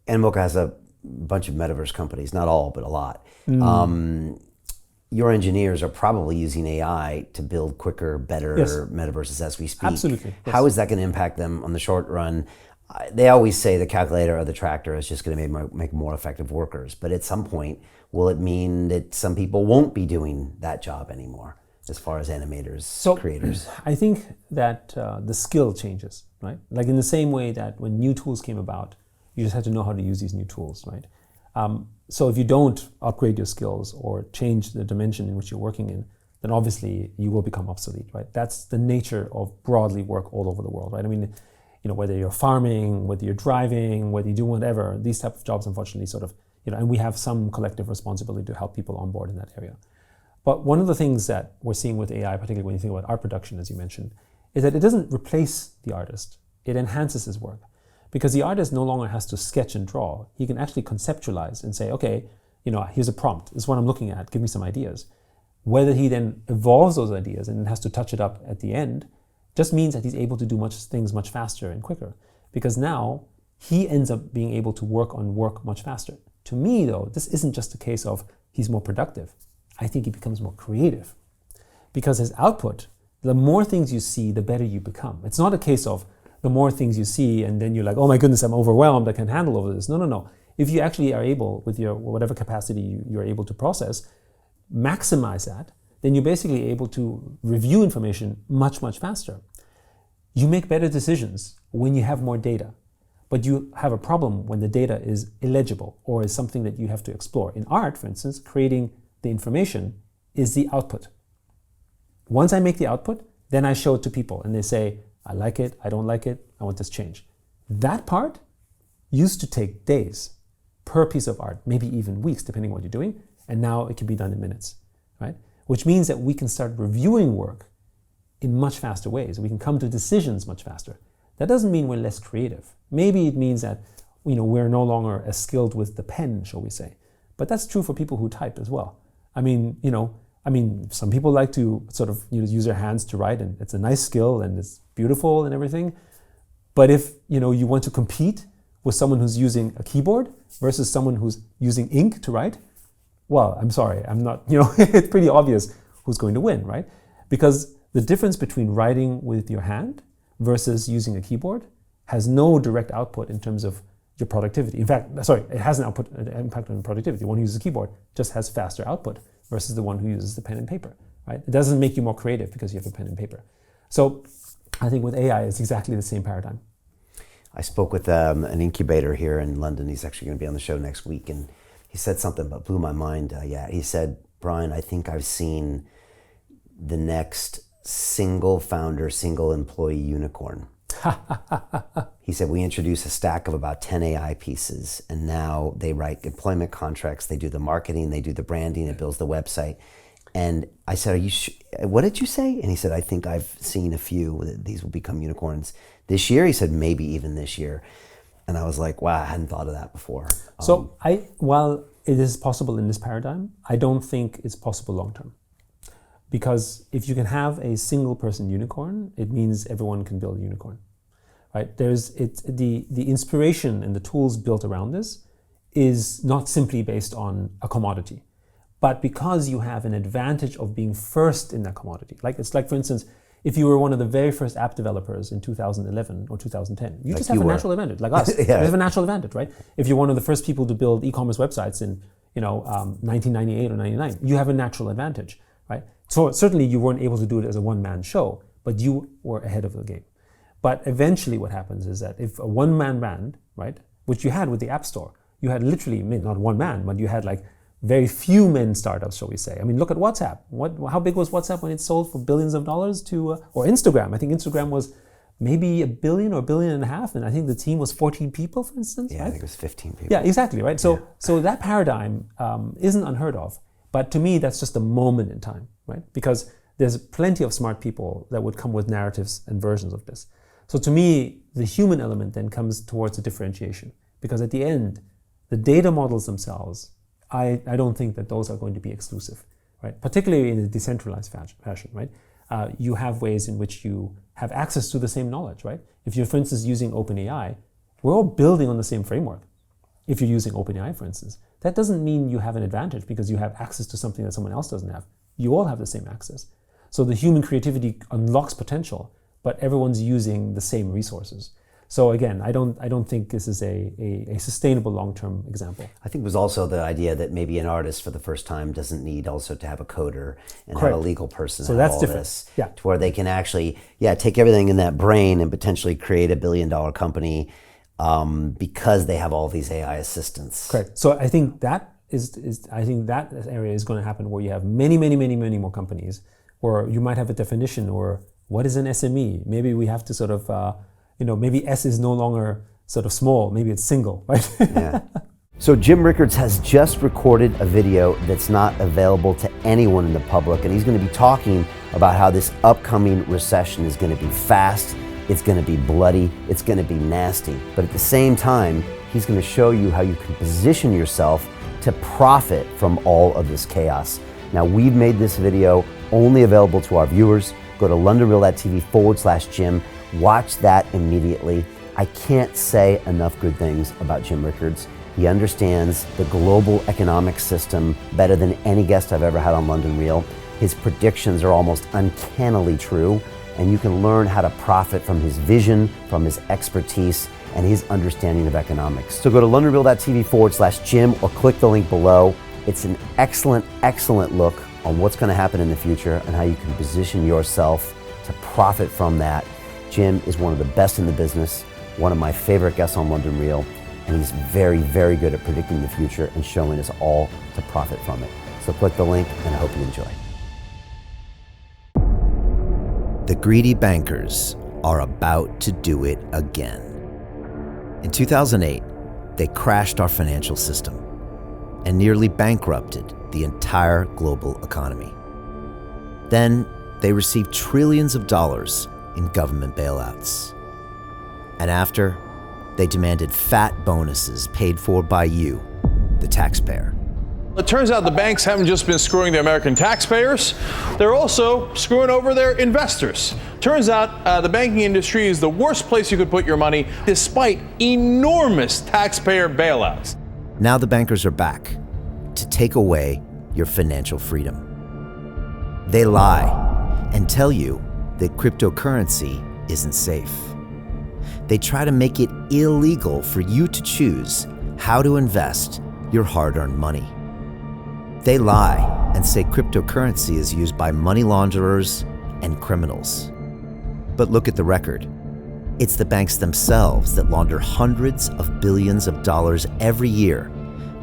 Animoca has a bunch of metaverse companies, not all, but a lot. Your engineers are probably using AI to build quicker, better metaverses as we speak. Absolutely. Yes. How is that going to impact them on the short run? They always say the calculator or the tractor is just going to make more effective workers. But at some point, will it mean that some people won't be doing that job anymore as far as animators, creators? I think that the skill changes, right? Like in the same way that when new tools came about, you just had to know how to use these new tools, right? So if you don't upgrade your skills or change the dimension in which you're working in, then obviously you will become obsolete, right? That's the nature of broadly work all over the world, right? I mean, whether you're farming, whether you're driving, whether you do whatever, these type of jobs, unfortunately, sort of, and we have some collective responsibility to help people on board in that area. But one of the things that we're seeing with AI, particularly when you think about art production, as you mentioned, is that it doesn't replace the artist. It enhances his work. Because the artist no longer has to sketch and draw. He can actually conceptualize and say, okay, here's a prompt. This is what I'm looking at. Give me some ideas. Whether he then evolves those ideas and has to touch it up at the end just means that he's able to do things much faster and quicker. Because now he ends up being able to work on work much faster. To me, though, this isn't just a case of he's more productive. I think he becomes more creative. Because his output, the more things you see, the better you become. It's not a case of the more things you see and then you're like, oh my goodness, I'm overwhelmed, I can't handle all of this. No. If you actually are able, with your whatever capacity you're able to process, maximize that, then you're basically able to review information much, much faster. You make better decisions when you have more data, but you have a problem when the data is illegible or is something that you have to explore. In art, for instance, creating the information is the output. Once I make the output, then I show it to people and they say, I like it, I don't like it, I want this change. That part used to take days per piece of art, maybe even weeks, depending on what you're doing, and now it can be done in minutes, right? Which means that we can start reviewing work in much faster ways. We can come to decisions much faster. That doesn't mean we're less creative. Maybe it means that we're no longer as skilled with the pen, shall we say. But that's true for people who type as well. I mean, some people like to sort of use their hands to write, and it's a nice skill and it's beautiful and everything. But if you want to compete with someone who's using a keyboard versus someone who's using ink to write, well, I'm sorry, I'm not, it's pretty obvious who's going to win, right? Because the difference between writing with your hand versus using a keyboard has no direct output in terms of your productivity. In fact, it has an impact on productivity. The one who uses a keyboard just has faster output versus the one who uses the pen and paper, right? It doesn't make you more creative because you have a pen and paper. So I think with AI, it's exactly the same paradigm. I spoke with an incubator here in London. He's actually going to be on the show next week, and he said something that blew my mind. He said, Brian, I think I've seen the next single founder, single employee unicorn. He said, we introduced a stack of about 10 AI pieces, and now they write employment contracts, they do the marketing, they do the branding, it builds the website. And I said, are you what did you say? And he said, I think I've seen a few. These will become unicorns this year. He said, maybe even this year. And I was like, wow, I hadn't thought of that before. So while it is possible in this paradigm, I don't think it's possible long-term. Because if you can have a single person unicorn, it means everyone can build a unicorn, right? The inspiration and the tools built around this is not simply based on a commodity, but because you have an advantage of being first in that commodity. It's like, for instance, if you were one of the very first app developers in 2011 or 2010, you just have a natural advantage, like us. You have a natural advantage, right? If you're one of the first people to build e-commerce websites in 1998 or 99, you have a natural advantage, right? So certainly you weren't able to do it as a one-man show, but you were ahead of the game. But eventually what happens is that if a one-man band, right, which you had with the App Store, you had literally, not one man, but you had like very few men startups, shall we say. I mean, look at WhatsApp. How big was WhatsApp when it sold for billions of dollars to, or Instagram? I think Instagram was maybe $1 billion or $1.5 billion, and I think the team was 14 people, for instance. Yeah, right? I think it was 15 people. Yeah, exactly, right? So that paradigm isn't unheard of, but to me, that's just a moment in time, right? Because there's plenty of smart people that would come with narratives and versions of this. So to me, the human element then comes towards a differentiation, because at the end, the data models themselves, I don't think that those are going to be exclusive, right? Particularly in a decentralized fashion, right? You have ways in which you have access to the same knowledge, right? If you're, for instance, using OpenAI, we're all building on the same framework. if you're using OpenAI, for instance. That doesn't mean you have an advantage because you have access to something that someone else doesn't have. You all have the same access. So the human creativity unlocks potential, but everyone's using the same resources. So again, I don't think this is a sustainable long-term example. I think it was also the idea that maybe an artist for the first time doesn't need also to have a coder and Correct. have a legal person. So and that's all different. This, Yeah. to where they can actually, take everything in that brain and potentially create $1 billion company because they have all these AI assistants. Correct. So I think that that area is going to happen where you have many more companies, or you might have a definition, or what is an SME? Maybe we have to sort of, maybe S is no longer sort of small, maybe it's single, right? Yeah. So Jim Rickards has just recorded a video that's not available to anyone in the public, and he's going to be talking about how this upcoming recession is going to be fast, it's going to be bloody, it's going to be nasty. But at the same time, he's going to show you how you can position yourself to profit from all of this chaos. Now, we've made this video only available to our viewers. Go to londonreal.tv/Jim. Watch that immediately. I can't say enough good things about Jim Rickards. He understands the global economic system better than any guest I've ever had on London Real. His predictions are almost uncannily true, and you can learn how to profit from his vision, from his expertise, and his understanding of economics. So go to londonreal.tv/Jim or click the link below. It's an excellent look on what's going to happen in the future and how you can position yourself to profit from that. Jim is one of the best in the business, one of my favorite guests on London Real, and he's very good at predicting the future and showing us all to profit from it. So click the link, and I hope you enjoy. The greedy bankers are about to do it again. In 2008, they crashed our financial system and nearly bankrupted the entire global economy. Then they received trillions of dollars in government bailouts. And after, they demanded fat bonuses paid for by you, the taxpayer. It turns out the banks haven't just been screwing the American taxpayers, they're also screwing over their investors. Turns out the banking industry is the worst place you could put your money, despite enormous taxpayer bailouts. Now the bankers are back to take away your financial freedom. They lie and tell you that cryptocurrency isn't safe. They try to make it illegal for you to choose how to invest your hard-earned money. They lie and say cryptocurrency is used by money launderers and criminals. But look at the record. It's the banks themselves that launder hundreds of billions of dollars every year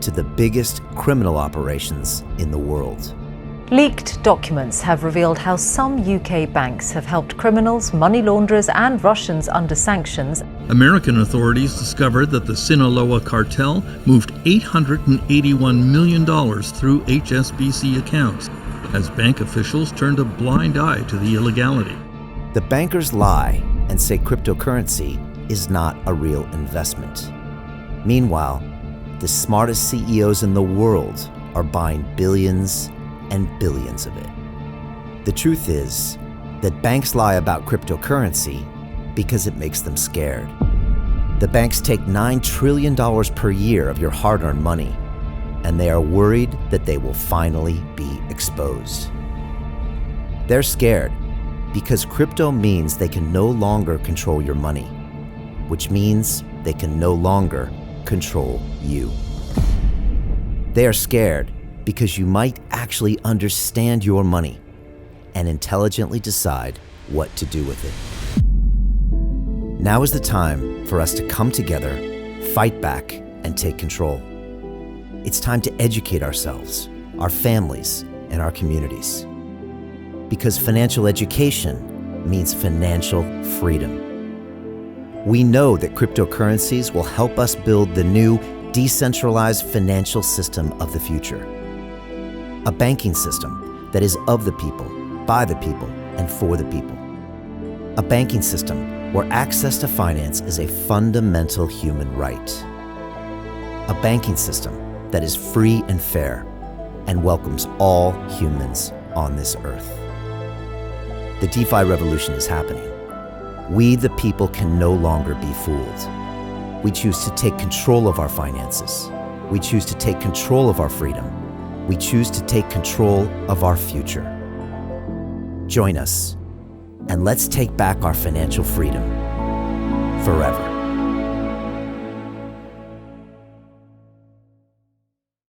to the biggest criminal operations in the world. Leaked documents have revealed how some UK banks have helped criminals, money launderers and Russians under sanctions. American authorities discovered that the Sinaloa cartel moved $881 million through HSBC accounts as bank officials turned a blind eye to the illegality. The bankers lie and say cryptocurrency is not a real investment. Meanwhile, the smartest CEOs in the world are buying billions and billions of it. The truth is that banks lie about cryptocurrency because it makes them scared. The banks take $9 trillion per year of your hard-earned money, and they are worried that they will finally be exposed. They're scared because crypto means they can no longer control your money, which means they can no longer control you. They are scared because you might actually understand your money and intelligently decide what to do with it. Now is the time for us to come together, fight back, and take control. It's time to educate ourselves, our families, and our communities. Because financial education means financial freedom. We know that cryptocurrencies will help us build the new decentralized financial system of the future. A banking system that is of the people, by the people, and for the people. A banking system where access to finance is a fundamental human right. A banking system that is free and fair and welcomes all humans on this earth. The DeFi revolution is happening. We, the people, can no longer be fooled. We choose to take control of our finances. We choose to take control of our freedom. We choose to take control of our future. Join us, and let's take back our financial freedom forever.